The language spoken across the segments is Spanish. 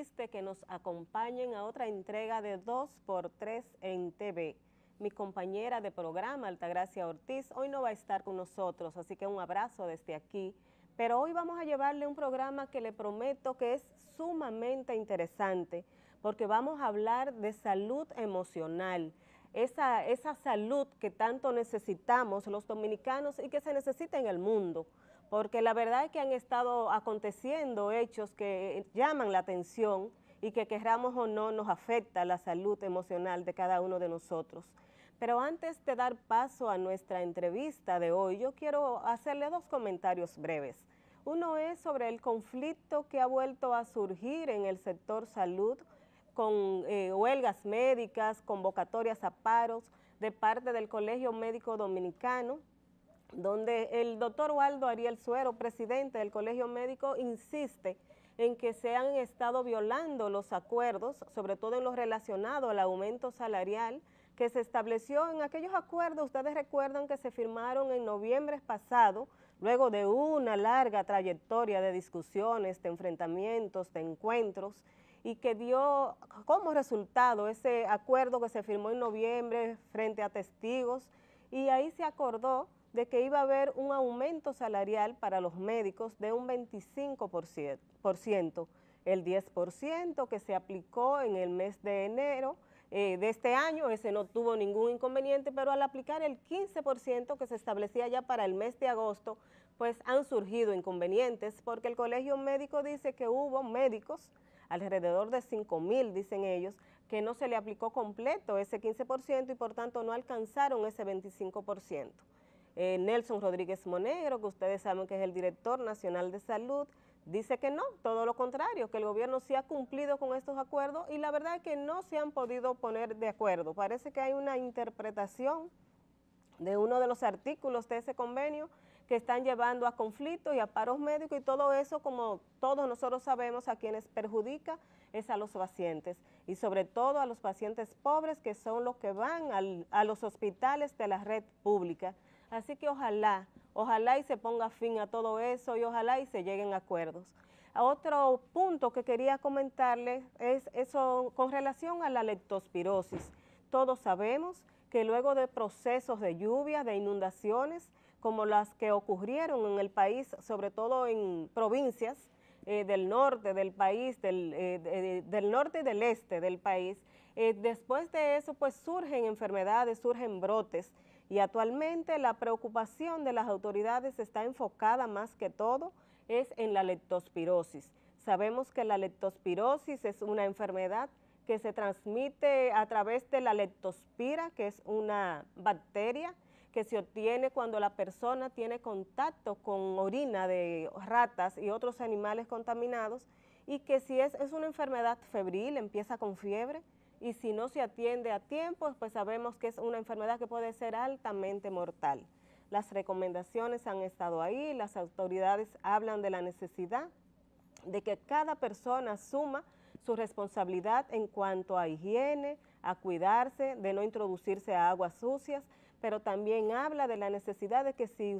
triste que nos acompañen a otra entrega de 2x3 en TV. Mi compañera de programa, Altagracia Ortiz, hoy no va a estar con nosotros, así que un abrazo desde aquí. Pero hoy vamos a llevarle un programa que le prometo que es sumamente interesante, porque vamos a hablar de salud emocional, esa salud que tanto necesitamos los dominicanos y que se necesita en el mundo, porque la verdad es que han estado aconteciendo hechos que llaman la atención y que querramos o no nos afecta la salud emocional de cada uno de nosotros. Pero antes de dar paso a nuestra entrevista de hoy, yo quiero hacerle dos comentarios breves. Uno es sobre el conflicto que ha vuelto a surgir en el sector salud con huelgas médicas, convocatorias a paros de parte del Colegio Médico Dominicano, donde el doctor Waldo Ariel Suero, presidente del Colegio Médico, insiste en que se han estado violando los acuerdos, sobre todo en lo relacionado al aumento salarial que se estableció en aquellos acuerdos. Ustedes recuerdan que se firmaron en noviembre pasado, luego de una larga trayectoria de discusiones, de enfrentamientos, de encuentros, y que dio como resultado ese acuerdo que se firmó en noviembre frente a testigos, y ahí se acordó de que iba a haber un aumento salarial para los médicos de un 25%, el 10% que se aplicó en el mes de enero de este año, ese no tuvo ningún inconveniente, pero al aplicar el 15% que se establecía ya para el mes de agosto, pues han surgido inconvenientes, porque el Colegio Médico dice que hubo médicos, alrededor de 5,000, dicen ellos, que no se le aplicó completo ese 15% y por tanto no alcanzaron ese 25%. Nelson Rodríguez Monegro, que ustedes saben que es el director nacional de salud, dice que no, todo lo contrario, que el gobierno sí ha cumplido con estos acuerdos y la verdad es que no se han podido poner de acuerdo. Parece que hay una interpretación de uno de los artículos de ese convenio que están llevando a conflictos y a paros médicos, y todo eso, como todos nosotros sabemos, a quienes perjudica es a los pacientes y sobre todo a los pacientes pobres, que son los que van a los hospitales de la red pública. Así que ojalá y se ponga fin a todo eso y ojalá y se lleguen a acuerdos. Otro punto que quería comentarles es eso con relación a la leptospirosis. Todos sabemos que luego de procesos de lluvia, de inundaciones, como las que ocurrieron en el país, sobre todo en provincias del norte del país, del norte y del este del país, después de eso pues surgen enfermedades, surgen brotes, y actualmente la preocupación de las autoridades está enfocada más que todo es en la leptospirosis. Sabemos que la leptospirosis es una enfermedad que se transmite a través de la leptospira, que es una bacteria que se obtiene cuando la persona tiene contacto con orina de ratas y otros animales contaminados, y que si es una enfermedad febril, empieza con fiebre, y si no se atiende a tiempo, pues sabemos que es una enfermedad que puede ser altamente mortal. Las recomendaciones han estado ahí, las autoridades hablan de la necesidad de que cada persona asuma su responsabilidad en cuanto a higiene, a cuidarse, de no introducirse a aguas sucias, pero también habla de la necesidad de que si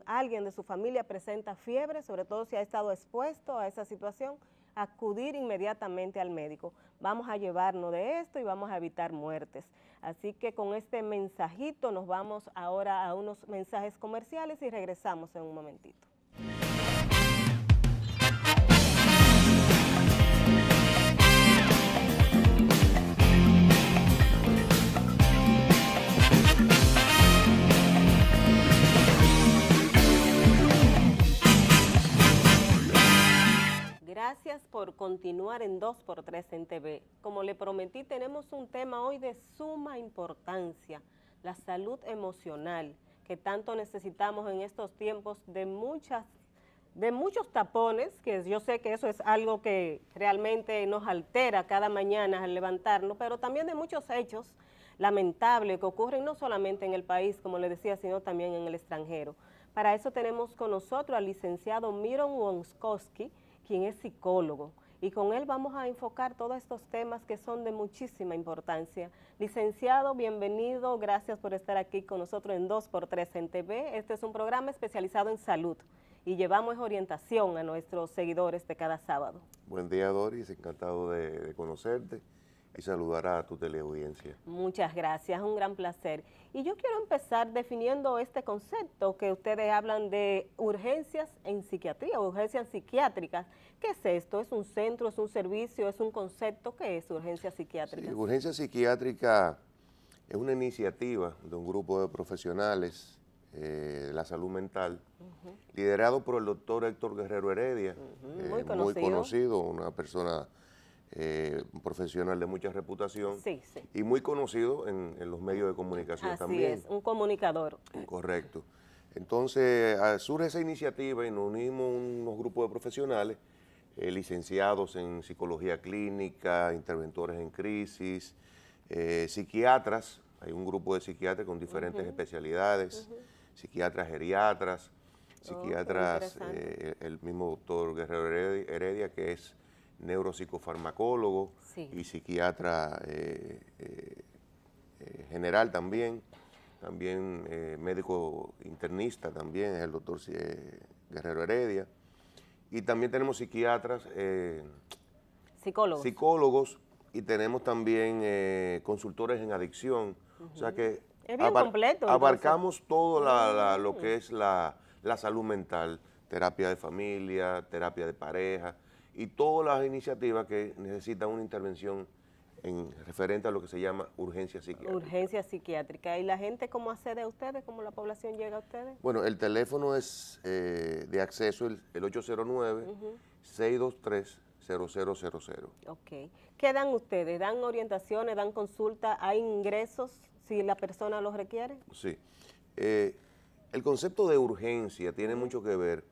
alguien de su familia presenta fiebre, sobre todo si ha estado expuesto a esa situación, acudir inmediatamente al médico. Vamos a llevarnos de esto y vamos a evitar muertes. Así que con este mensajito nos vamos ahora a unos mensajes comerciales y regresamos en un momentito. Gracias por continuar en 2x3 en TV. Como le prometí, tenemos un tema hoy de suma importancia, la salud emocional, que tanto necesitamos en estos tiempos de muchos tapones, que yo sé que eso es algo que realmente nos altera cada mañana al levantarnos, pero también de muchos hechos lamentables que ocurren no solamente en el país, como le decía, sino también en el extranjero. Para eso tenemos con nosotros al licenciado Miron Wonskowski, quien es psicólogo, y con él vamos a enfocar todos estos temas que son de muchísima importancia. Licenciado, bienvenido, gracias por estar aquí con nosotros en 2x3 en TV. Este es un programa especializado en salud y llevamos orientación a nuestros seguidores de cada sábado. Buen día, Doris, encantado de conocerte y saludar a tu teleaudiencia. Muchas gracias, un gran placer. Y yo quiero empezar definiendo este concepto que ustedes hablan de urgencias en psiquiatría, urgencias psiquiátricas. ¿Qué es esto? ¿Es un centro, es un servicio, es un concepto? ¿Qué es urgencia psiquiátrica? Sí, urgencia psiquiátrica es una iniciativa de un grupo de profesionales de la salud mental, liderado por el doctor Héctor Guerrero Heredia, muy muy conocido, una persona un profesional de mucha reputación, sí, sí, y muy conocido en los medios de comunicación también. Así es, un comunicador. Correcto. Entonces surge esa iniciativa y nos unimos unos grupos de profesionales, licenciados en psicología clínica, interventores en crisis, psiquiatras, hay un grupo de psiquiatras con diferentes especialidades, psiquiatras geriatras, psiquiatras, el mismo doctor Guerrero Heredia, que es neuropsicofarmacólogo, sí, y psiquiatra general también médico internista también, es el doctor Guerrero Heredia, y también tenemos psiquiatras, psicólogos, y tenemos también consultores en adicción, o sea que es bien completo, abarcamos todo lo que es la salud mental, terapia de familia, terapia de pareja, y todas las iniciativas que necesitan una intervención en referente a lo que se llama urgencia psiquiátrica. Urgencia psiquiátrica. ¿Y la gente cómo accede a ustedes? ¿Cómo la población llega a ustedes? Bueno, el teléfono es de acceso, el 809-623-0000. Ok. ¿Qué dan ustedes? ¿Dan orientaciones, dan consulta? ¿Hay ingresos si la persona los requiere? Sí. El concepto de urgencia tiene mucho que ver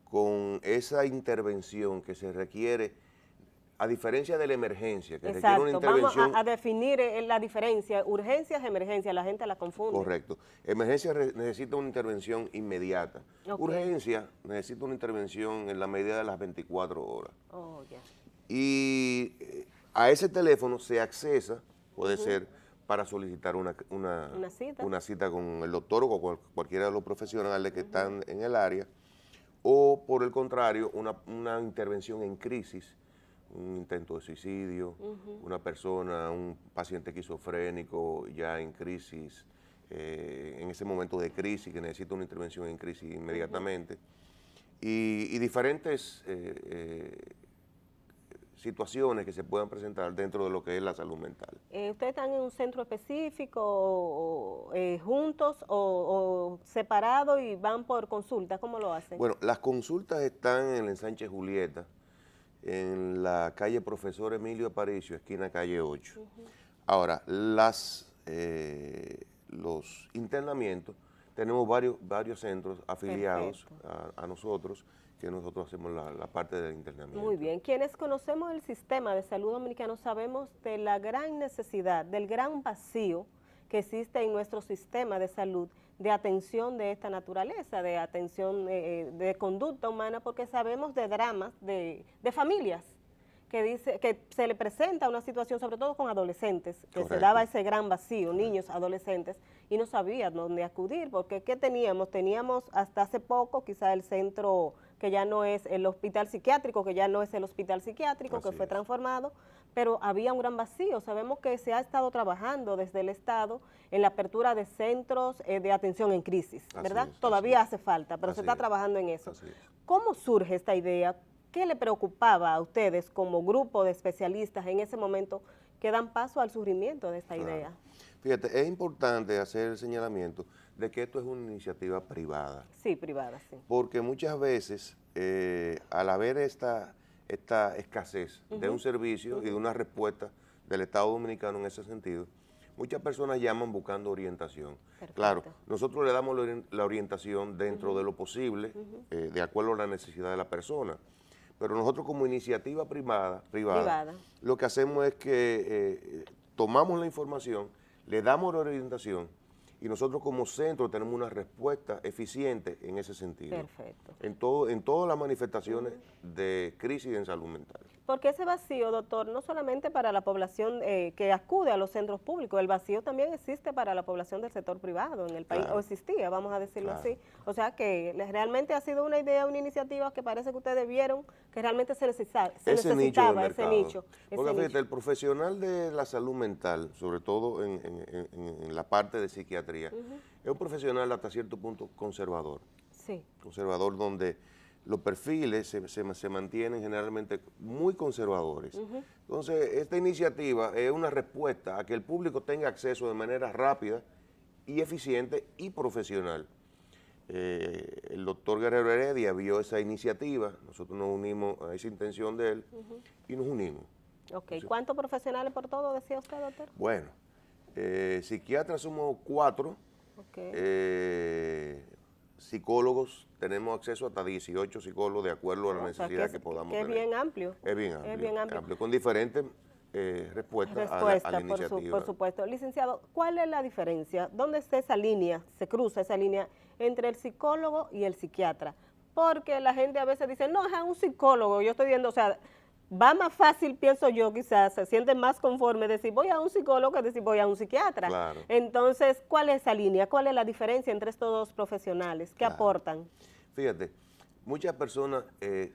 con esa intervención que se requiere, a diferencia de la emergencia, que requiere una intervención. Vamos a definir la diferencia. Urgencias, emergencias, la gente la confunde. Correcto. Emergencia necesita una intervención inmediata. Urgencia necesita una intervención en la medida de las 24 horas. Oh, ya. Y a ese teléfono se accesa, puede ser para solicitar una cita con el doctor o con cualquiera de los profesionales que están en el área, o por el contrario, una intervención en crisis, un intento de suicidio, una persona, un paciente esquizofrénico ya en crisis, en ese momento de crisis que necesita una intervención en crisis inmediatamente, y diferentes situaciones que se puedan presentar dentro de lo que es la salud mental. ¿Ustedes están en un centro específico, juntos o separados y van por consulta? ¿Cómo lo hacen? Bueno, las consultas están en el ensanche Julieta, en la calle Profesor Emilio Aparicio, esquina calle 8. Ahora, los internamientos, tenemos varios centros afiliados a nosotros, que nosotros hacemos la parte del internamiento. Muy bien. Quienes conocemos el sistema de salud dominicano sabemos de la gran necesidad, del gran vacío que existe en nuestro sistema de salud de atención de esta naturaleza, de atención de conducta humana, porque sabemos de dramas de familias que se le presenta una situación, sobre todo con adolescentes, que se daba ese gran vacío, niños, adolescentes, y no sabían dónde acudir, porque ¿qué teníamos? Teníamos hasta hace poco quizá el centro que ya no es el hospital psiquiátrico, que ya no es el hospital psiquiátrico, que fue transformado, pero había un gran vacío. Sabemos que se ha estado trabajando desde el Estado en la apertura de centros de atención en crisis, ¿verdad? Todavía hace falta, pero se está trabajando en eso. ¿Cómo surge esta idea? ¿Qué le preocupaba a ustedes como grupo de especialistas en ese momento que dan paso al surgimiento de esta idea? Fíjate, es importante hacer el señalamiento de que esto es una iniciativa privada. Sí, privada, sí. Porque muchas veces, al haber esta escasez de un servicio y de una respuesta del Estado Dominicano en ese sentido, muchas personas llaman buscando orientación. Perfecto. Claro, nosotros le damos la orientación dentro de lo posible, de acuerdo a la necesidad de la persona. Pero nosotros como iniciativa privada, lo que hacemos es que tomamos la información, le damos la orientación y nosotros como centro tenemos una respuesta eficiente en ese sentido. Perfecto. En todas las manifestaciones de crisis en salud mental. Porque ese vacío, doctor, no solamente para la población que acude a los centros públicos, el vacío también existe para la población del sector privado en el país, o existía, vamos a decirlo así. O sea que realmente ha sido una idea, una iniciativa que parece que ustedes vieron que realmente se necesitaba ese nicho. Porque fíjate, el profesional de la salud mental, sobre todo en la parte de psiquiatría, es un profesional hasta cierto punto conservador. Sí. Conservador donde los perfiles se mantienen generalmente muy conservadores. Entonces, esta iniciativa es una respuesta a que el público tenga acceso de manera rápida y eficiente y profesional. El doctor Guerrero Heredia vio esa iniciativa, nosotros nos unimos a esa intención de él y nos unimos. Ok, entonces, ¿cuántos profesionales por todo decía usted, doctor? Bueno, psiquiatras somos 4, psicólogos tenemos acceso hasta 18 psicólogos de acuerdo a la necesidad que podamos tener. Es bien amplio. Es bien amplio, con diferentes respuestas a la iniciativa. Por supuesto. Licenciado, ¿cuál es la diferencia? ¿Dónde está esa línea, se cruza esa línea entre el psicólogo y el psiquiatra? Porque la gente a veces dice, no, es un psicólogo, yo estoy viendo, o sea, va más fácil, pienso yo, quizás, se siente más conforme decir voy a un psicólogo que decir voy a un psiquiatra. Claro. Entonces, ¿cuál es esa línea? ¿Cuál es la diferencia entre estos dos profesionales? ¿Qué aportan? Fíjate, muchas personas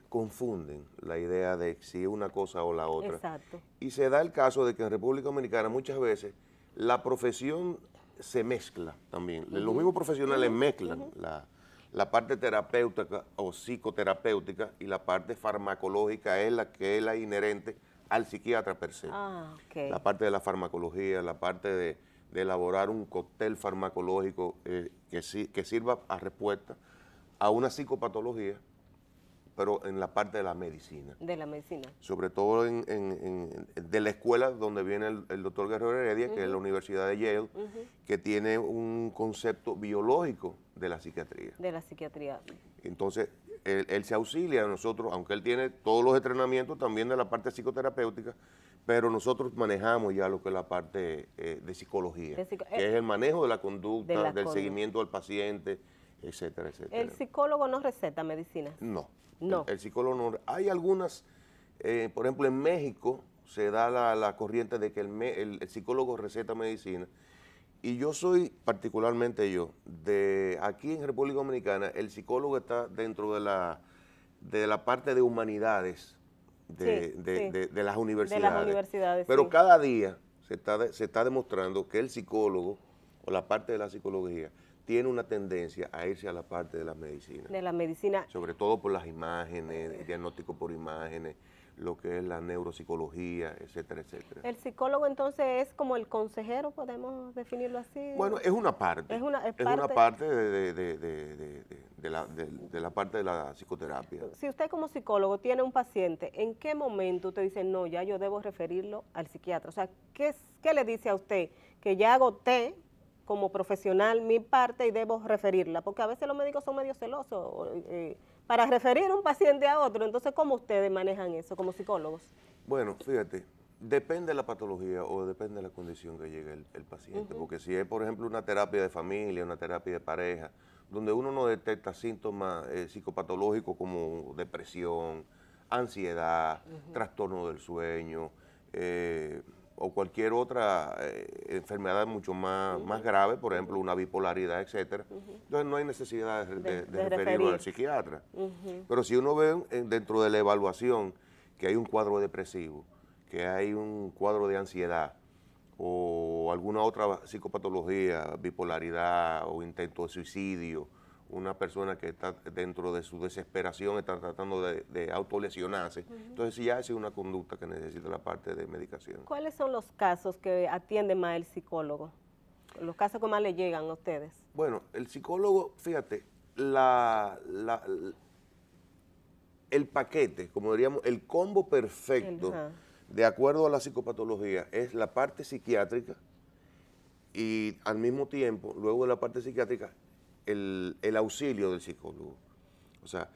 confunden la idea de si es una cosa o la otra. Exacto. Y se da el caso de que en República Dominicana muchas veces la profesión se mezcla también. Los mismos profesionales mezclan la parte terapéutica o psicoterapéutica y la parte farmacológica es la que es la inherente al psiquiatra per se. La parte de la farmacología, la parte de elaborar un cóctel farmacológico que sirva a respuesta a una psicopatología, pero en la parte de la medicina. De la medicina. Sobre todo de la escuela donde viene el doctor Guerrero Heredia, que es la Universidad de Yale, que tiene un concepto biológico de la psiquiatría. De la psiquiatría. Entonces, él se auxilia a nosotros, aunque él tiene todos los entrenamientos también de la parte psicoterapéutica, pero nosotros manejamos ya lo que es la parte de psicología, que es el manejo de la conducta, del seguimiento del paciente, etcétera, etcétera. ¿El psicólogo no receta medicina? No. No. El psicólogo no. Hay algunas, por ejemplo, en México se da la corriente de que el psicólogo receta medicina. Y yo soy, particularmente yo, de aquí en República Dominicana, el psicólogo está dentro de la parte de humanidades de las universidades. De las universidades, pero cada día se está demostrando que el psicólogo, o la parte de la psicología, tiene una tendencia a irse a la parte de la medicina. De la medicina. Sobre todo por las imágenes, diagnóstico por imágenes, lo que es la neuropsicología, etcétera, etcétera. ¿El psicólogo entonces es como el consejero, podemos definirlo así? Bueno, es una parte. Es una parte de la parte de la psicoterapia. Si usted como psicólogo tiene un paciente, ¿en qué momento usted dice, no, ya yo debo referirlo al psiquiatra? O sea, ¿qué le dice a usted? Que ya agoté como profesional mi parte y debo referirla, porque a veces los médicos son medio celosos para referir un paciente a otro. Entonces, ¿cómo ustedes manejan eso como psicólogos? Bueno, fíjate, depende de la patología o depende de la condición que llegue el paciente, porque si es, por ejemplo, una terapia de familia, una terapia de pareja, donde uno no detecta síntomas psicopatológicos como depresión, ansiedad, trastorno del sueño, o cualquier otra enfermedad mucho más grave, por ejemplo, una bipolaridad, etcétera. Entonces no hay necesidad de referirlo al psiquiatra. Pero si uno ve dentro de la evaluación que hay un cuadro depresivo, que hay un cuadro de ansiedad o alguna otra psicopatología, bipolaridad o intento de suicidio, una persona que está dentro de su desesperación, está tratando de autolesionarse, entonces sí ya es una conducta que necesita la parte de medicación. ¿Cuáles son los casos que atiende más el psicólogo? Los casos que más le llegan a ustedes. Bueno, el psicólogo, fíjate, el paquete, como diríamos, el combo perfecto, de acuerdo a la psicopatología, es la parte psiquiátrica y al mismo tiempo, luego de la parte psiquiátrica, el auxilio del psicólogo. O sea,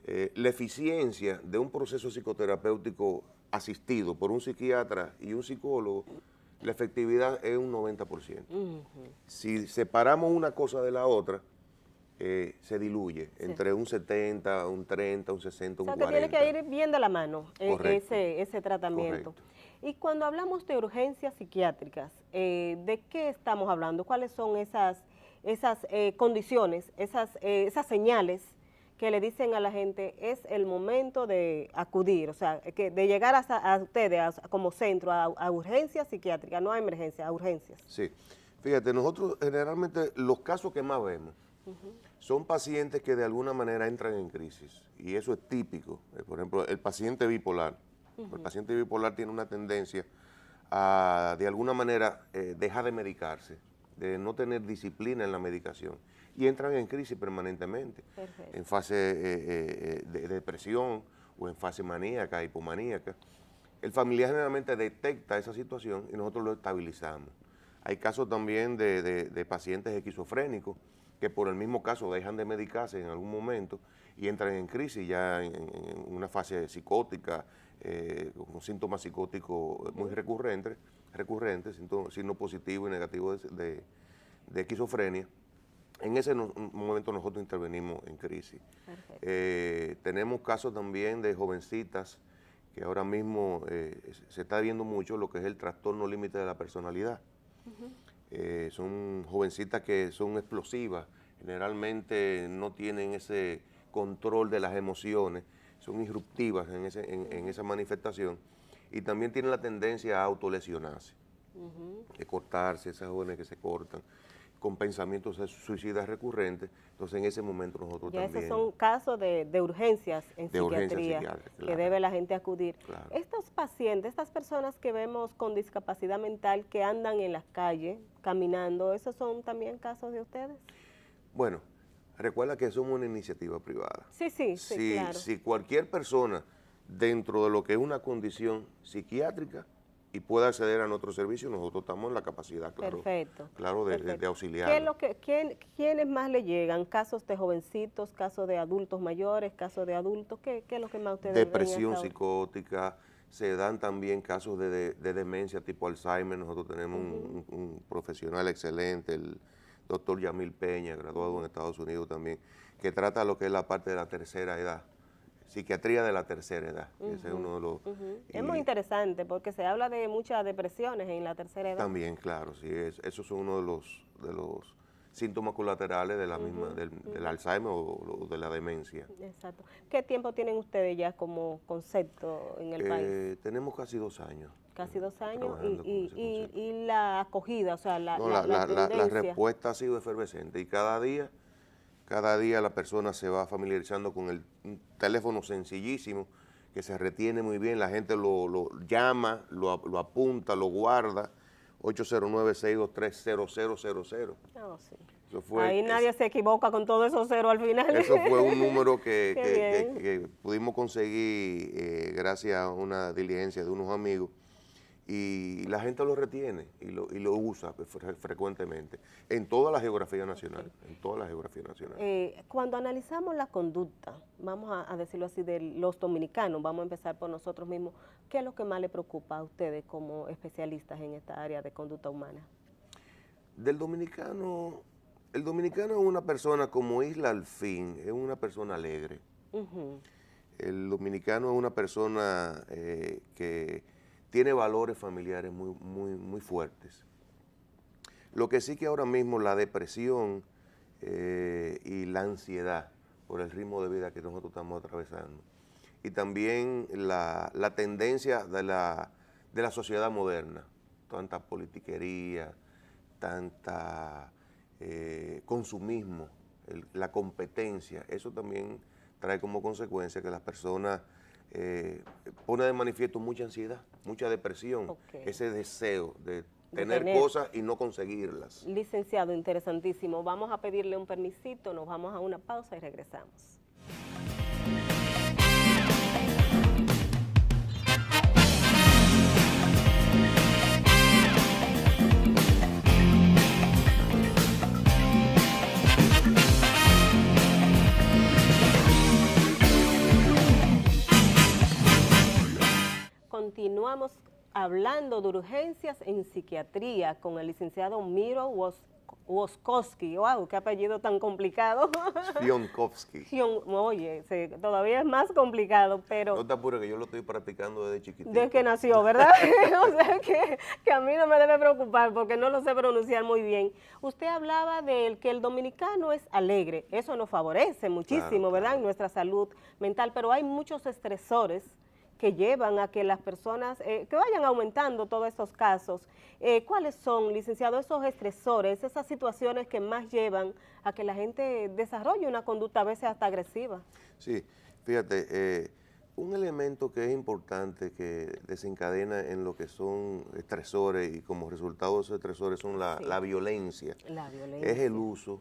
la eficiencia de un proceso psicoterapéutico asistido por un psiquiatra y un psicólogo, la efectividad es un 90%. Si separamos una cosa de la otra, se diluye entre un 70, un 30, un 60, un 40. O sea, que tiene que ir bien de la mano ese tratamiento. Correcto. Y cuando hablamos de urgencias psiquiátricas, ¿de qué estamos hablando? ¿Cuáles son esas condiciones, esas señales que le dicen a la gente es el momento de acudir, o sea, de llegar a ustedes como centro a urgencias psiquiátricas, no a emergencias, a urgencias? Sí, fíjate, nosotros generalmente los casos que más vemos son pacientes que de alguna manera entran en crisis, y eso es típico. Por ejemplo, el paciente bipolar. El paciente bipolar tiene una tendencia a, de alguna manera, dejar de medicarse, de no tener disciplina en la medicación, y entran en crisis permanentemente. Perfecto. En fase de depresión o en fase maníaca, hipomaníaca. El familiar generalmente detecta esa situación y nosotros lo estabilizamos. Hay casos también de pacientes esquizofrénicos que por el mismo caso dejan de medicarse en algún momento y entran en crisis ya en una fase psicótica, con síntomas psicóticos muy recurrentes, signos positivos y negativos de esquizofrenia. En ese momento nosotros intervenimos en crisis. Tenemos casos también de jovencitas que ahora mismo se está viendo mucho lo que es el trastorno límite de la personalidad. Son jovencitas que son explosivas, generalmente no tienen ese control de las emociones, son disruptivas en esa manifestación, y también tienen la tendencia a autolesionarse, de cortarse, esas jóvenes que se cortan, con pensamientos suicidas recurrentes. Entonces en ese momento nosotros ya también... Esos son casos de urgencias en psiquiatría, claro, que debe la gente acudir. Claro. Estos pacientes, estas personas que vemos con discapacidad mental que andan en las calles caminando, ¿esos son también casos de ustedes? Bueno, recuerda que somos una iniciativa privada. Sí, claro. Si cualquier persona dentro de lo que es una condición psiquiátrica y pueda acceder a nuestro servicio, nosotros estamos en la capacidad, claro, Perfecto. Claro, de auxiliar. ¿Quiénes más le llegan? ¿Casos de jovencitos, casos de adultos mayores, casos de adultos? ¿Qué es lo que más ustedes Depresión ven psicótica, se dan también casos de demencia tipo Alzheimer. Nosotros tenemos un profesional excelente, el doctor Yamil Peña, graduado en Estados Unidos también, que trata lo que es la parte de la tercera edad. Psiquiatría de la tercera edad. Ese es uno de los... Es muy interesante porque se habla de muchas depresiones en la tercera edad. También, claro, sí. Esos son uno de los síntomas colaterales de la misma, del Alzheimer o de la demencia. Exacto. ¿Qué tiempo tienen ustedes ya como concepto en el país? Tenemos casi 2 años. Casi 2 años. Y la acogida, o sea, la respuesta ha sido efervescente, y cada día la persona se va familiarizando con el teléfono sencillísimo, que se retiene muy bien, la gente lo llama, lo apunta, lo guarda, 809-623-0000. Oh, sí. Ahí nadie se equivoca con todo esos ceros al final. Eso fue un número que pudimos conseguir gracias a una diligencia de unos amigos, y la gente lo retiene y lo usa frecuentemente en toda la geografía nacional. En toda la geografía nacional. Cuando analizamos la conducta, vamos a decirlo así, de los dominicanos, vamos a empezar por nosotros mismos, ¿qué es lo que más le preocupa a ustedes como especialistas en esta área de conducta humana? Del dominicano, el dominicano es una persona, como Isla al fin, es una persona alegre. El dominicano es una persona que tiene valores familiares muy fuertes. Lo que sí que ahora mismo la depresión y la ansiedad por el ritmo de vida que nosotros estamos atravesando, y también la tendencia de la sociedad moderna, tanta politiquería, tanta consumismo, la competencia, eso también trae como consecuencia que las personas pone de manifiesto mucha ansiedad, mucha depresión, ese deseo de tener cosas y no conseguirlas. Licenciado, interesantísimo. Vamos a pedirle un permisito, nos vamos a una pausa y regresamos. Continuamos hablando de urgencias en psiquiatría con el licenciado Miro Oskowski, wow, qué apellido tan complicado. Spionkowski. Oye, sí, todavía es más complicado, pero... No te apures que yo lo estoy practicando desde chiquitito. Desde que nació, ¿verdad? O sea que a mí no me debe preocupar porque no lo sé pronunciar muy bien. Usted hablaba de que el dominicano es alegre, eso nos favorece muchísimo, Claro, ¿verdad? claro. En nuestra salud mental, pero hay muchos estresores que llevan a que las personas, que vayan aumentando todos estos casos. ¿Cuáles son, licenciado, esos estresores, esas situaciones que más llevan a que la gente desarrolle una conducta a veces hasta agresiva? Sí, fíjate, un elemento que es importante que desencadena en lo que son estresores y como resultado de esos estresores son Sí. la violencia. La violencia. Es el uso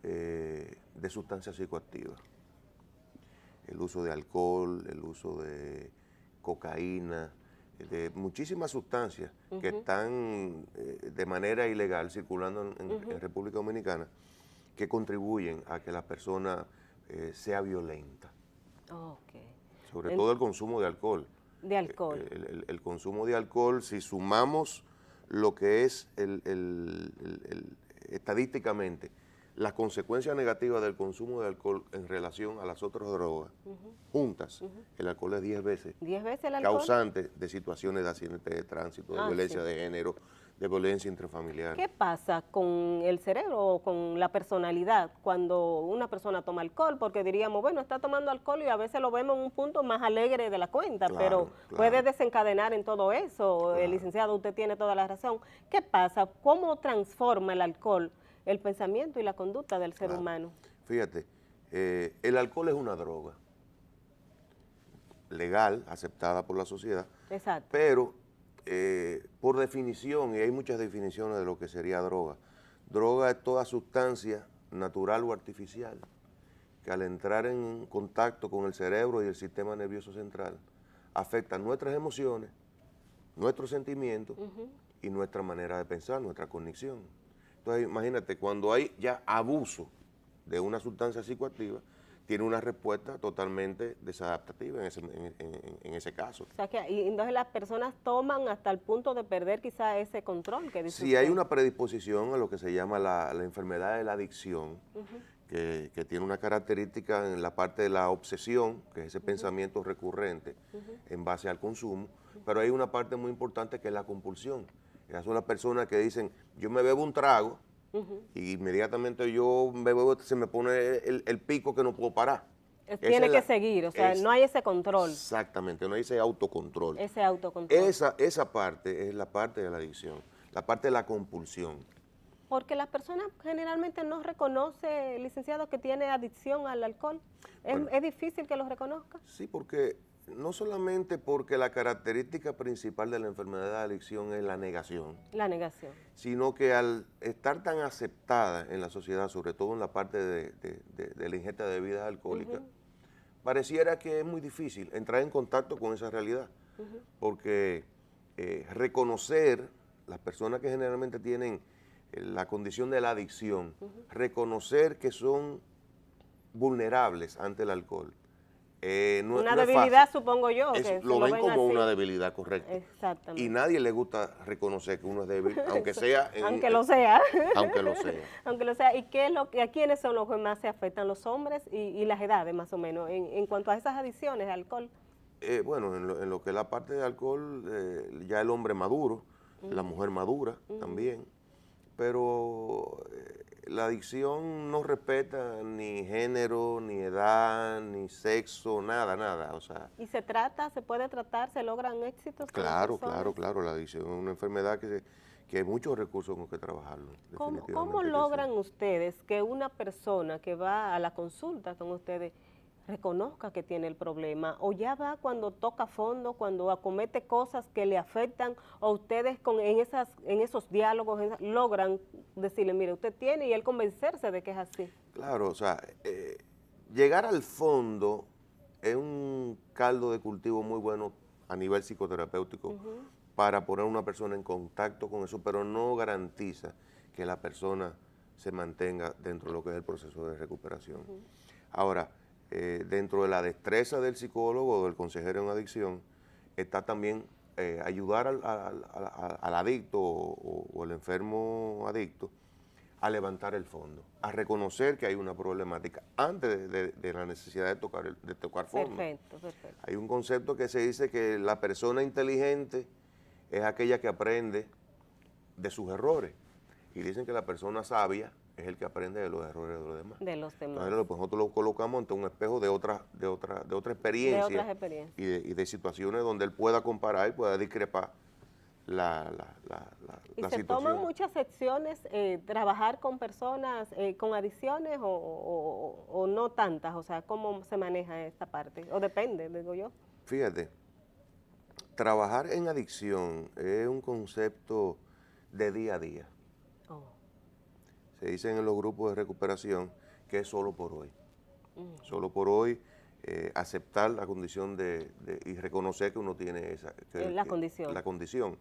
de sustancias psicoactivas. El uso de alcohol, el uso de cocaína, de muchísimas sustancias que están de manera ilegal circulando en República Dominicana, que contribuyen a que la persona sea violenta. Okay. Sobre todo el consumo de alcohol. De alcohol. El consumo de alcohol, si sumamos lo que es estadísticamente las consecuencias negativas del consumo de alcohol en relación a las otras drogas, juntas, el alcohol es 10 veces. 10 veces el alcohol. Causante de situaciones de accidentes de tránsito, de violencia de género, de violencia intrafamiliar. ¿Qué pasa con el cerebro o con la personalidad cuando una persona toma alcohol? Porque diríamos, bueno, está tomando alcohol y a veces lo vemos en un punto más alegre de la cuenta, pero puede desencadenar en todo eso. Licenciado, usted tiene toda la razón. ¿Qué pasa? ¿Cómo transforma el alcohol el pensamiento y la conducta del ser humano? Fíjate, el alcohol es una droga legal, aceptada por la sociedad, Exacto. pero por definición, y hay muchas definiciones de lo que sería droga. Droga es toda sustancia natural o artificial que al entrar en contacto con el cerebro y el sistema nervioso central afecta nuestras emociones, nuestros sentimientos y nuestra manera de pensar, nuestra cognición. Entonces, imagínate, cuando hay ya abuso de una sustancia psicoactiva, tiene una respuesta totalmente desadaptativa en ese caso. O sea que entonces las personas toman hasta el punto de perder quizá ese control que dice Si hay una predisposición a lo que se llama la enfermedad de la adicción, que tiene una característica en la parte de la obsesión, que es ese pensamiento recurrente en base al consumo, pero hay una parte muy importante que es la compulsión. Esas son las personas que dicen, yo me bebo un trago, y inmediatamente yo me bebo, se me pone el pico que no puedo parar. Tiene que seguir, o sea, no hay ese control. Exactamente, no hay ese autocontrol. Ese autocontrol. Esa parte es la parte de la adicción, la parte de la compulsión. Porque la persona generalmente no reconoce, licenciado, que tiene adicción al alcohol. ¿Es difícil que lo reconozca? Sí, porque no solamente porque la característica principal de la enfermedad de adicción es la negación. La negación. Sino que al estar tan aceptada en la sociedad, sobre todo en la parte de la ingesta de bebidas alcohólicas, pareciera que es muy difícil entrar en contacto con esa realidad. Porque reconocer, las personas que generalmente tienen la condición de la adicción, reconocer que son vulnerables ante el alcohol. Una debilidad, supongo yo. Que lo ven como así. Una debilidad, correcto. Exactamente. Y nadie le gusta reconocer que uno es débil, aunque sea. Aunque lo sea. Aunque lo sea. Aunque lo sea. ¿Y a quiénes son los que más se afectan? Los hombres y las edades, más o menos, en cuanto a esas adicciones de alcohol. Bueno, en lo que es la parte de alcohol, ya el hombre maduro, la mujer madura también, pero la adicción no respeta ni género, ni edad, ni sexo, nada, o sea. ¿Y se puede tratar, se logran éxitos? Claro, la adicción es una enfermedad que hay muchos recursos con que trabajarlo. ¿Cómo logran ustedes que una persona que va a la consulta con ustedes reconozca que tiene el problema, o ya va cuando toca fondo, cuando acomete cosas que le afectan, o ustedes en esos diálogos logran decirle, mire, usted tiene, y él convencerse de que es así? Claro, o sea, llegar al fondo es un caldo de cultivo muy bueno a nivel psicoterapéutico para poner a una persona en contacto con eso, pero no garantiza que la persona se mantenga dentro de lo que es el proceso de recuperación. Ahora, dentro de la destreza del psicólogo o del consejero en adicción, está también ayudar al adicto o el enfermo adicto a levantar el fondo, a reconocer que hay una problemática antes de la necesidad de tocar fondo. Perfecto, perfecto. Hay un concepto que se dice que la persona inteligente es aquella que aprende de sus errores. Y dicen que la persona sabia es el que aprende de los errores de los demás. De los demás. Entonces, pues, nosotros lo colocamos ante un espejo de otra experiencia. De otras experiencias. Y de situaciones donde él pueda comparar y pueda discrepar la ¿Y se situación. toman muchas secciones, trabajar con personas con adicciones o no tantas? O sea, ¿cómo se maneja esta parte? O depende, digo yo. Fíjate, trabajar en adicción es un concepto de día a día. Oh. Se dicen en los grupos de recuperación que es solo por hoy. Solo por hoy, aceptar la condición y reconocer que uno tiene La condición. La condición.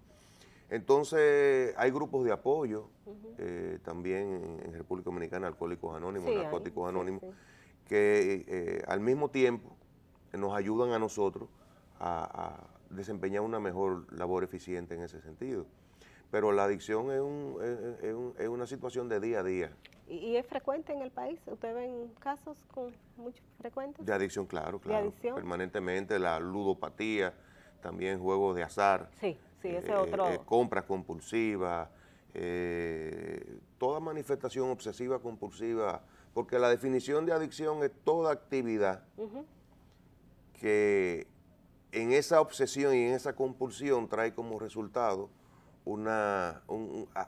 Entonces, hay grupos de apoyo, también en República Dominicana, Alcohólicos Anónimos, Sí, Narcóticos sí, Anónimos, sí. que al mismo tiempo nos ayudan a nosotros a desempeñar una mejor labor eficiente en ese sentido. Pero la adicción es una situación de día a día. ¿Y es frecuente en el país? ¿Ustedes ven casos con muchos frecuentes? De adicción, claro. ¿De adicción? Permanentemente, la ludopatía, también juegos de azar. Sí, ese otro. Compras compulsivas, toda manifestación obsesiva compulsiva, porque la definición de adicción es toda actividad que en esa obsesión y en esa compulsión trae como resultado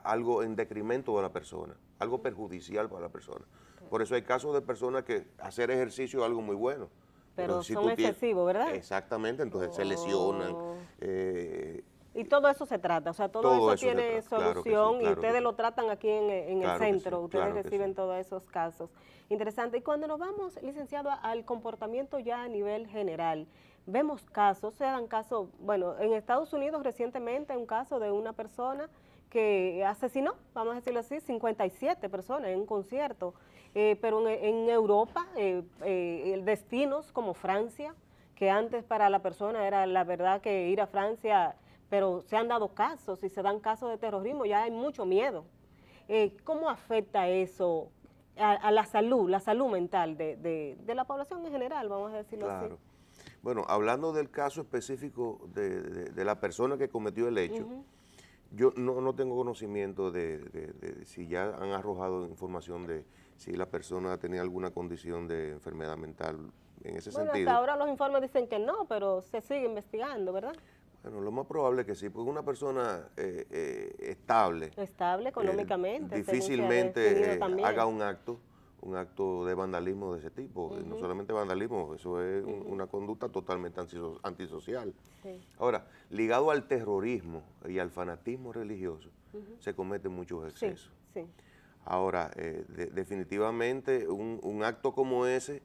algo en detrimento de la persona, algo perjudicial para la persona. Por eso hay casos de personas que hacer ejercicio es algo muy bueno. Pero si son excesivos, ¿verdad? Exactamente, entonces se lesionan. Y todo eso se trata, o sea, todo eso tiene solución, claro que sí, y ustedes lo tratan aquí en el centro, sí, ustedes claro que reciben sí. todos esos casos. Interesante. Y cuando nos vamos, licenciado, al comportamiento ya a nivel general, vemos casos, se dan casos, bueno, en Estados Unidos recientemente un caso de una persona que asesinó, vamos a decirlo así, 57 personas en un concierto, pero en Europa, destinos como Francia, que antes para la persona era la verdad que ir a Francia, pero se han dado casos y se dan casos de terrorismo, ya hay mucho miedo. ¿Cómo afecta eso a la salud mental de la población en general, vamos a decirlo así? Bueno, hablando del caso específico de la persona que cometió el hecho, yo no tengo conocimiento de si ya han arrojado información de si la persona tenía alguna condición de enfermedad mental en ese sentido. Hasta ahora los informes dicen que no, pero se sigue investigando, ¿verdad? Bueno, lo más probable es que sí, porque una persona estable económicamente, difícilmente haga un acto de vandalismo de ese tipo. No solamente vandalismo, eso es una conducta totalmente antisocial. Sí. Ahora, ligado al terrorismo y al fanatismo religioso, se cometen muchos excesos. Sí. Ahora, definitivamente un acto como ese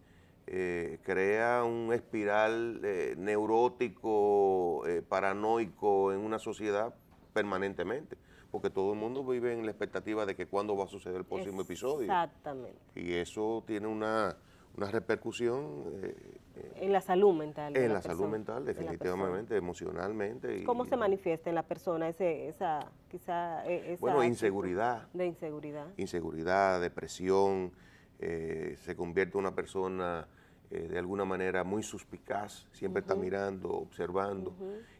crea un espiral neurótico, paranoico en una sociedad permanentemente, porque todo el mundo vive en la expectativa de que cuándo va a suceder el próximo episodio. Exactamente. Y eso tiene una repercusión en la salud mental. En la salud mental, definitivamente, emocionalmente. ¿Cómo se manifiesta en la persona esa bueno, inseguridad. De inseguridad. Inseguridad, depresión, se convierte en una persona de alguna manera muy suspicaz, siempre está mirando, observando,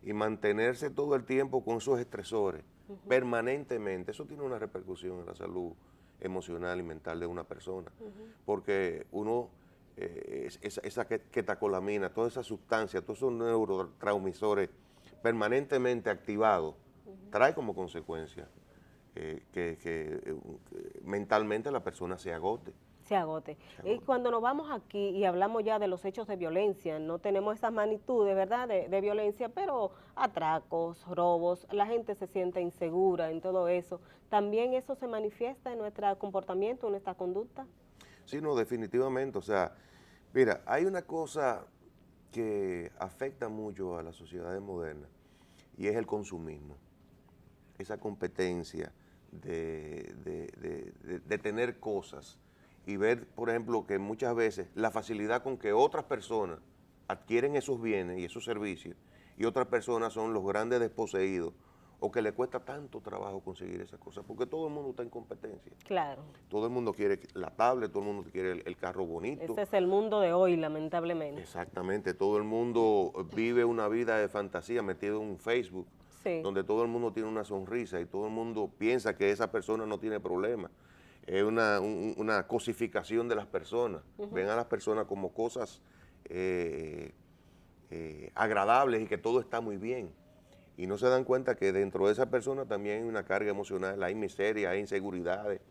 y mantenerse todo el tiempo con esos estresores, permanentemente, eso tiene una repercusión en la salud emocional y mental de una persona, porque uno, esa quetacolamina, toda esa sustancia, todos esos neurotransmisores permanentemente activados, trae como consecuencia que mentalmente la persona se agote. Y cuando nos vamos aquí y hablamos ya de los hechos de violencia, no tenemos esas magnitudes, ¿verdad?, de violencia, pero atracos, robos, la gente se siente insegura en todo eso. ¿También eso se manifiesta en nuestro comportamiento, en nuestra conducta? Sí, no, definitivamente. O sea, mira, hay una cosa que afecta mucho a las sociedades modernas y es el consumismo, esa competencia de tener cosas y ver, por ejemplo, que muchas veces la facilidad con que otras personas adquieren esos bienes y esos servicios y otras personas son los grandes desposeídos o que le cuesta tanto trabajo conseguir esas cosas, porque todo el mundo está en competencia. Claro. Todo el mundo quiere la tablet, todo el mundo quiere el carro bonito. Ese es el mundo de hoy, lamentablemente. Exactamente, todo el mundo vive una vida de fantasía metido en un Facebook, sí. donde todo el mundo tiene una sonrisa y todo el mundo piensa que esa persona no tiene problema. Es una cosificación de las personas. Ven a las personas como cosas agradables y que todo está muy bien. Y no se dan cuenta que dentro de esa persona también hay una carga emocional, hay miseria, hay inseguridades,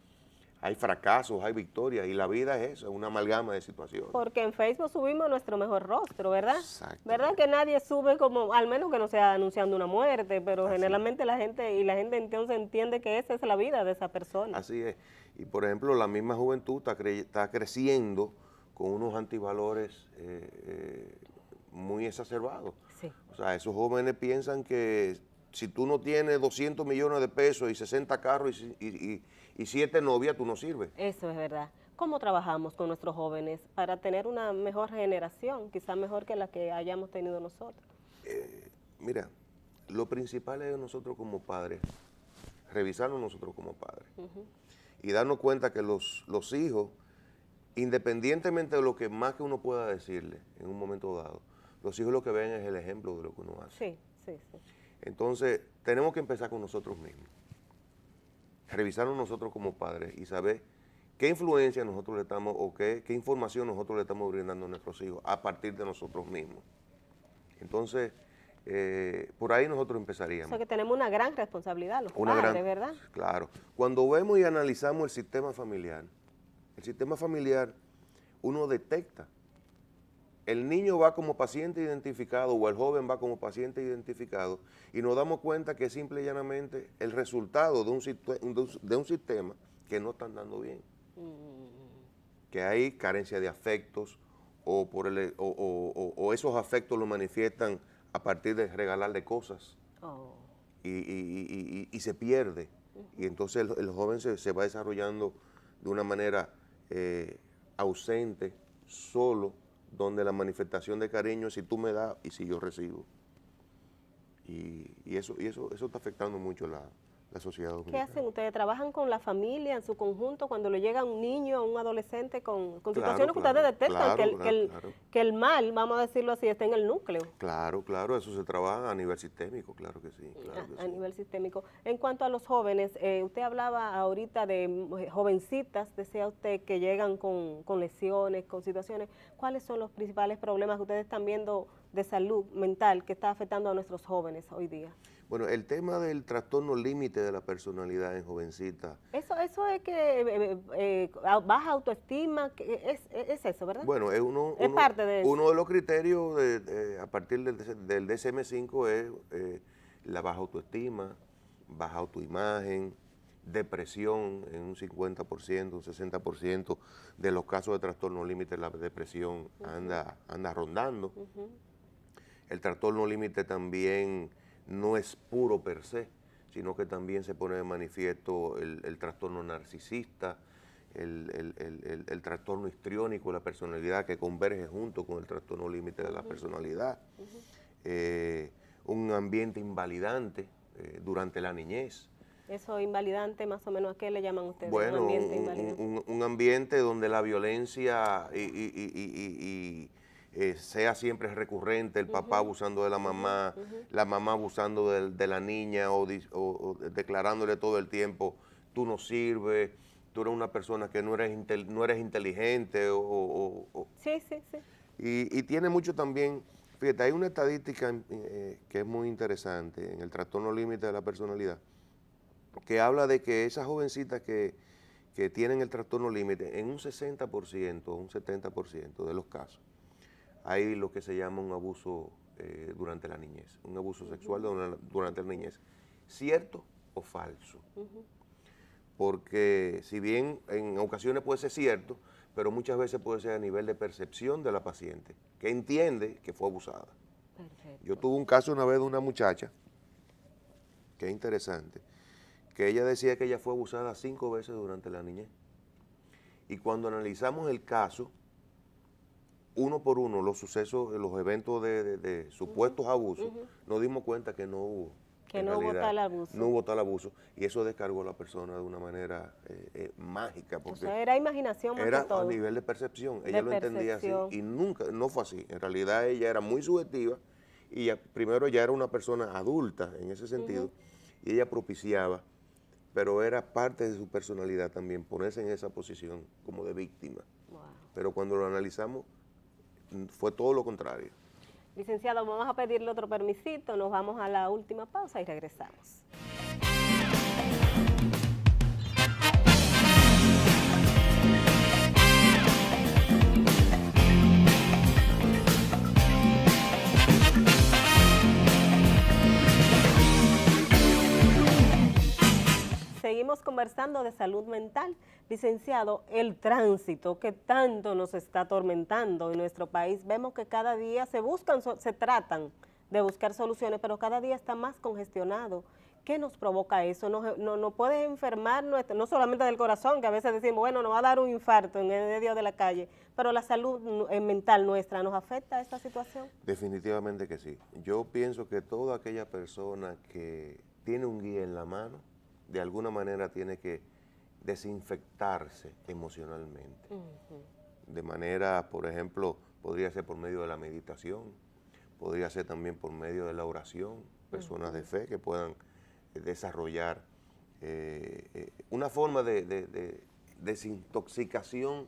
hay fracasos, hay victorias, y la vida es eso, una amalgama de situaciones. Porque en Facebook subimos nuestro mejor rostro, ¿verdad? Exacto. ¿Verdad que nadie sube como, al menos que no sea anunciando una muerte, pero así generalmente la gente entonces entiende que esa es la vida de esa persona. Así es. Y por ejemplo, la misma juventud está creciendo con unos antivalores muy exacerbados. Sí. O sea, esos jóvenes piensan que si tú no tienes 200 millones de pesos y 60 carros y 7 novias, tú no sirves. Eso es verdad. ¿Cómo trabajamos con nuestros jóvenes para tener una mejor generación, quizá mejor que la que hayamos tenido nosotros? Mira, lo principal es nosotros como padres, revisarnos nosotros como padres y darnos cuenta que los hijos, independientemente de lo que más que uno pueda decirle en un momento dado, los hijos lo que ven es el ejemplo de lo que uno hace. Sí, sí, sí. Entonces, tenemos que empezar con nosotros mismos, revisarnos nosotros como padres y saber qué influencia nosotros le estamos, o qué información nosotros le estamos brindando a nuestros hijos a partir de nosotros mismos. Entonces, por ahí nosotros empezaríamos. O sea que tenemos una gran responsabilidad los padres, ¿verdad? Claro. Cuando vemos y analizamos el sistema familiar, uno detecta. El niño va como paciente identificado o el joven va como paciente identificado y nos damos cuenta que es simple y llanamente el resultado de un sistema que no están dando bien. Que hay carencia de afectos o esos afectos los manifiestan a partir de regalarle cosas y se pierde. Y entonces el joven se va desarrollando de una manera ausente, solo, donde la manifestación de cariño es si tú me das y si yo recibo. Y eso está afectando mucho la sociedad dominicana. ¿Qué hacen ustedes? ¿Trabajan con la familia en su conjunto cuando le llega un niño o un adolescente con situaciones que ustedes detectan que el mal, vamos a decirlo así, está en el núcleo? Claro, eso se trabaja a nivel sistémico, claro que sí. A nivel sistémico. En cuanto a los jóvenes, usted hablaba ahorita de jovencitas, decía usted, que llegan con lesiones, con situaciones. ¿Cuáles son los principales problemas que ustedes están viendo de salud mental que está afectando a nuestros jóvenes hoy día? Bueno, el tema del trastorno límite de la personalidad en jovencita. Eso es que baja autoestima, es eso, ¿verdad? Bueno, es parte de eso. Uno de los criterios a partir del DSM-5 es la baja autoestima, baja autoimagen, depresión en un 50%, un 60% de los casos de trastorno límite, la depresión anda rondando. El trastorno límite también no es puro per se, sino que también se pone de manifiesto el trastorno narcisista, el trastorno histriónico de la personalidad que converge junto con el trastorno límite de la personalidad, un ambiente invalidante durante la niñez. Eso invalidante, más o menos, ¿a qué le llaman ustedes? Bueno, un ambiente donde la violencia sea siempre recurrente, el papá abusando de la mamá abusando de la niña o declarándole todo el tiempo, tú no sirves, tú eres una persona que no eres inteligente. Sí. Y tiene mucho también, fíjate, hay una estadística que es muy interesante en el trastorno límite de la personalidad, que habla de que esas jovencitas que tienen el trastorno límite, en un 60% o un 70% de los casos, hay lo que se llama un abuso durante la niñez, un abuso sexual durante la niñez, ¿cierto o falso? Porque si bien en ocasiones puede ser cierto, pero muchas veces puede ser a nivel de percepción de la paciente, que entiende que fue abusada. Perfecto. Yo tuve un caso una vez de una muchacha, que es interesante, que ella decía que ella fue abusada 5 veces durante la niñez. Y cuando analizamos el caso, uno por uno, los sucesos, los eventos de supuestos abusos, nos dimos cuenta que no hubo. Que no hubo tal abuso. No hubo tal abuso, y eso descargó a la persona de una manera mágica. Porque o sea, era imaginación más era que todo. a nivel de percepción, ella lo entendía así, y nunca, no fue así. En realidad ella era muy subjetiva, y primero ya era una persona adulta en ese sentido, y ella propiciaba, pero era parte de su personalidad también, ponerse en esa posición como de víctima. Wow. Pero cuando lo analizamos, fue todo lo contrario. Licenciado, vamos a pedirle otro permisito, nos vamos a la última pausa y regresamos. Seguimos conversando de salud mental. Licenciado, el tránsito que tanto nos está atormentando en nuestro país, vemos que cada día se tratan de buscar soluciones, pero cada día está más congestionado. ¿Qué nos provoca eso? ¿Nos puede enfermar, no solamente del corazón, que a veces decimos, bueno, nos va a dar un infarto en el medio de la calle, pero la salud mental nuestra, ¿nos afecta esta situación? Definitivamente que sí. Yo pienso que toda aquella persona que tiene un guía en la mano, de alguna manera tiene que desinfectarse emocionalmente. De manera, por ejemplo, podría ser por medio de la meditación, podría ser también por medio de la oración, personas de fe que puedan desarrollar una forma de desintoxicación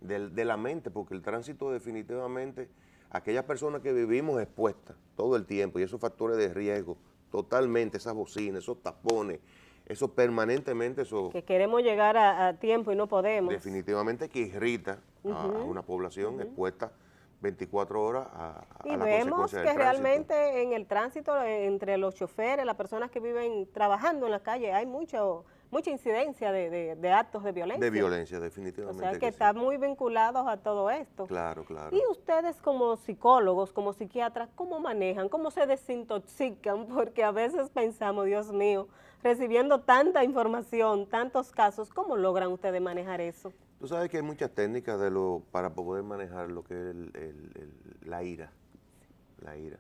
de la mente, porque el tránsito definitivamente, aquellas personas que vivimos expuestas todo el tiempo, y esos factores de riesgo, totalmente, esas bocinas, esos tapones, eso permanentemente, eso... Que queremos llegar a tiempo y no podemos. Definitivamente que irrita a una población expuesta 24 horas a la consecuencia del tránsito. Y vemos que realmente en el tránsito, entre los choferes, las personas que viven trabajando en la calle, hay mucha incidencia de actos de violencia. De violencia, definitivamente. O sea, que sí. están muy vinculados a todo esto. Claro, claro. Y ustedes como psicólogos, como psiquiatras, ¿cómo manejan? ¿Cómo se desintoxican? Porque a veces pensamos, Dios mío, recibiendo tanta información, tantos casos, ¿cómo logran ustedes manejar eso? Tú sabes que hay muchas técnicas para poder manejar lo que es la ira. La ira.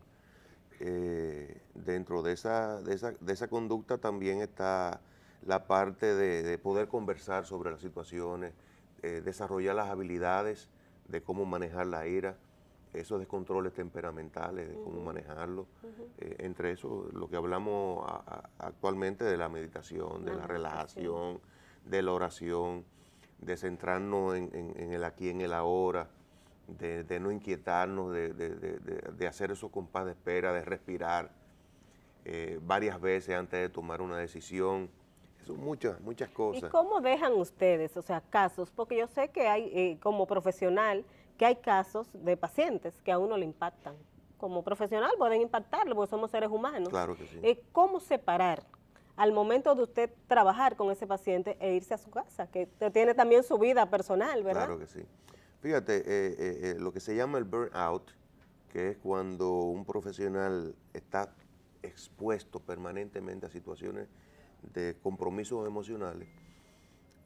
Dentro de esa conducta también está la parte de poder conversar sobre las situaciones, desarrollar las habilidades de cómo manejar la ira, esos descontroles temperamentales, de cómo manejarlo. Entre eso, lo que hablamos actualmente de la meditación, de la relajación, de la oración, de centrarnos en el aquí, en el ahora, de no inquietarnos, de hacer esos compás de espera, de respirar varias veces antes de tomar una decisión. Son muchas cosas. ¿Y cómo dejan ustedes, o sea, casos? Porque yo sé que hay, como profesional, que hay casos de pacientes que a uno le impactan. Como profesional pueden impactarlo porque somos seres humanos. Claro que sí. ¿Cómo separar al momento de usted trabajar con ese paciente e irse a su casa? Que tiene también su vida personal, ¿verdad? Claro que sí. Fíjate, lo que se llama el burnout, que es cuando un profesional está expuesto permanentemente a situaciones de compromisos emocionales,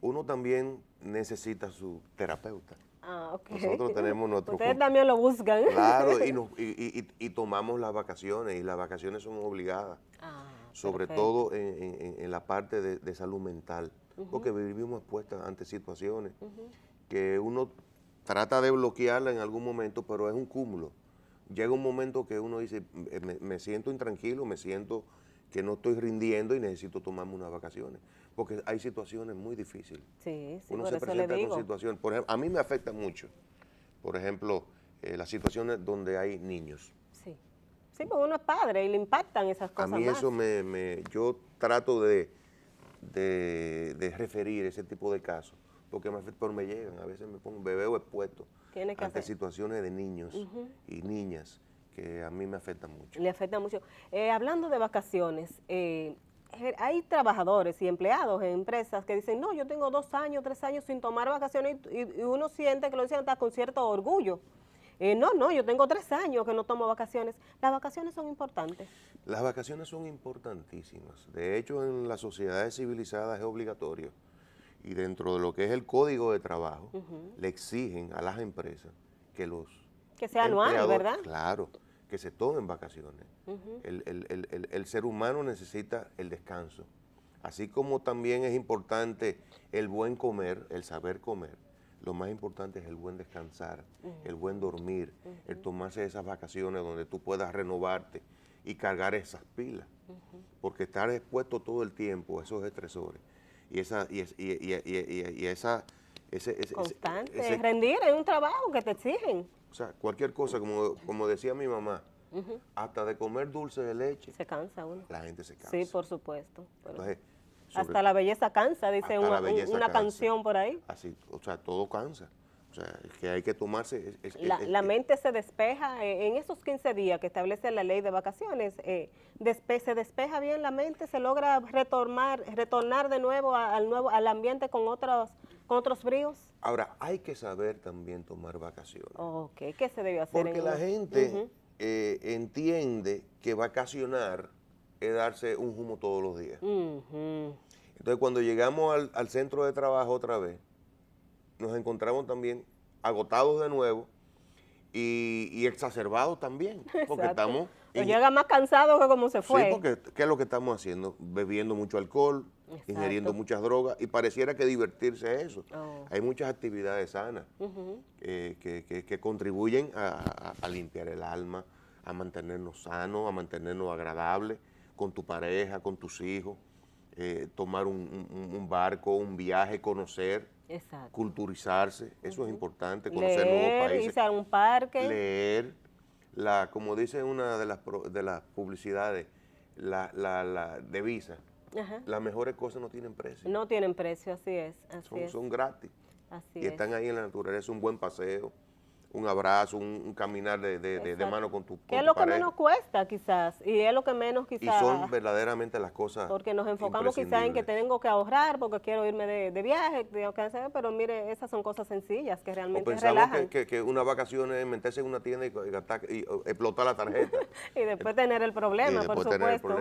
uno también necesita su terapeuta. Ah, ok. Nosotros tenemos nuestro... Ustedes también lo buscan. Claro, y tomamos las vacaciones, y las vacaciones son obligadas, sobre todo en la parte de salud mental, porque vivimos expuestas ante situaciones que uno trata de bloquearla en algún momento, pero es un cúmulo. Llega un momento que uno dice, me siento intranquilo, me siento que no estoy rindiendo y necesito tomarme unas vacaciones, porque hay situaciones muy difíciles. Sí, uno por se eso presenta le digo. con situaciones, por ejemplo, a mí me afecta mucho, por ejemplo, las situaciones donde hay niños. Sí, porque uno es padre y le impactan esas cosas. A mí más. eso yo trato de referir ese tipo de casos, porque me llegan, a veces me pongo veo expuesto ante situaciones de niños y niñas que a mí me afectan mucho. Le afecta mucho. Hablando de vacaciones, hay trabajadores y empleados en empresas que dicen, no, yo tengo 2 años, 3 años sin tomar vacaciones, y uno siente que lo dicen hasta con cierto orgullo. No, yo tengo 3 años que no tomo vacaciones. ¿Las vacaciones son importantes? Las vacaciones son importantísimas. De hecho, en las sociedades civilizadas es obligatorio. Y dentro de lo que es el código de trabajo, le exigen a las empresas que sea anual, ¿verdad? Claro, que se tomen vacaciones. El ser humano necesita el descanso. Así como también es importante el buen comer, el saber comer, lo más importante es el buen descansar, el buen dormir, el tomarse esas vacaciones donde tú puedas renovarte y cargar esas pilas. Porque estar expuesto todo el tiempo a esos estresores y constante, rendir en un trabajo que te exigen. O sea, cualquier cosa, como decía mi mamá, hasta de comer dulce de leche. Se cansa uno. La gente se cansa. Sí, por supuesto. Entonces, hasta la belleza cansa, dice una canción por ahí. Así, o sea, todo cansa. O sea, es que hay que tomarse... La mente se despeja en esos 15 días que establece la ley de vacaciones. Se despeja bien la mente, se logra retornar de nuevo al ambiente con otros bríos. Ahora, hay que saber también tomar vacaciones. Ok, ¿qué se debe hacer? Porque la gente entiende que vacacionar es darse un humo todos los días. Entonces, cuando llegamos al centro de trabajo otra vez, nos encontramos también agotados de nuevo y exacerbados también, porque estamos... llega más cansado que como se fue. Sí, porque ¿qué es lo que estamos haciendo? Bebiendo mucho alcohol, ingiriendo muchas drogas, y pareciera que divertirse es eso. Hay muchas actividades sanas que contribuyen a limpiar el alma, a mantenernos sanos, a mantenernos agradables con tu pareja, con tus hijos, tomar un barco, un viaje, conocer, culturizarse, eso es importante, conocer nuevos países. Irse a un parque. Leer, como dice una de las publicidades, la devisa, las mejores cosas no tienen precio. No tienen precio, así es. Son gratis. Así y están ahí en la naturaleza, un buen paseo, un abrazo, un caminar de mano con tu pareja. Que es lo que menos cuesta quizás, y es lo que menos quizás... Y son verdaderamente las cosas porque nos enfocamos quizás en que tengo que ahorrar, porque quiero irme de viaje, pero mire, esas son cosas sencillas que realmente relajan. Que una vacación es meterse en una tienda y explotar la tarjeta. Y después tener el problema, por supuesto.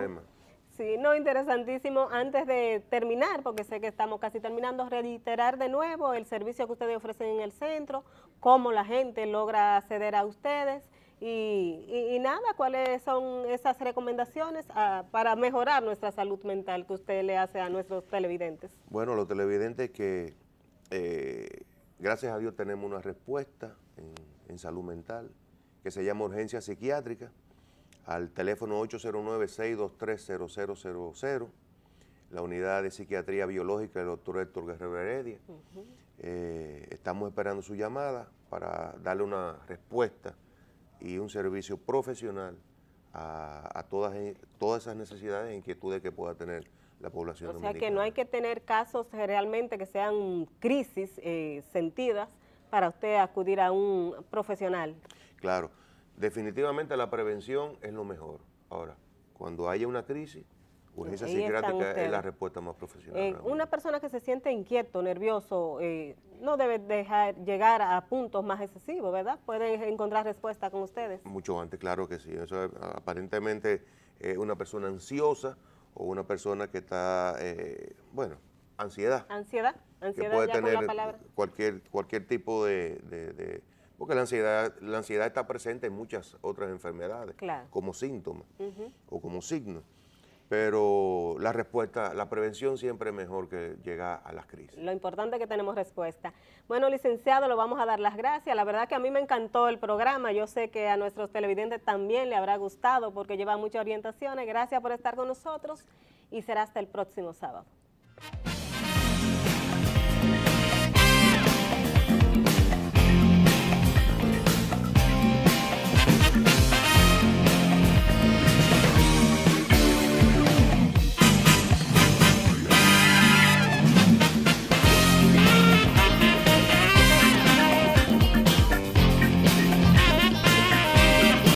Sí, no, interesantísimo. Antes de terminar, porque sé que estamos casi terminando, reiterar de nuevo el servicio que ustedes ofrecen en el centro, cómo la gente logra acceder a ustedes y nada, cuáles son esas recomendaciones para mejorar nuestra salud mental que usted le hace a nuestros televidentes. Bueno, los televidentes que gracias a Dios tenemos una respuesta en salud mental que se llama urgencia psiquiátrica, al teléfono 809-623-0000, la unidad de psiquiatría biológica del doctor Héctor Guerrero Heredia. Estamos esperando su llamada para darle una respuesta y un servicio profesional a todas esas necesidades e inquietudes que pueda tener la población dominicana. O sea que no hay que tener casos realmente que sean crisis sentidas para usted acudir a un profesional. Claro. Definitivamente la prevención es lo mejor. Ahora, cuando haya una crisis, urgencia psiquiátrica es la respuesta más profesional. Una persona que se siente inquieto, nervioso, no debe dejar llegar a puntos más excesivos, ¿verdad? Pueden encontrar respuesta con ustedes. Mucho antes, claro que sí. Eso es, aparentemente una persona ansiosa o una persona que está, ansiedad. Ansiedad que puede ya tener con la palabra. cualquier tipo porque la ansiedad está presente en muchas otras enfermedades, como síntomas o como signos. Pero la prevención siempre es mejor que llegar a las crisis. Lo importante es que tenemos respuesta. Bueno, licenciado, le vamos a dar las gracias. La verdad que a mí me encantó el programa. Yo sé que a nuestros televidentes también le habrá gustado porque lleva muchas orientaciones. Gracias por estar con nosotros y será hasta el próximo sábado.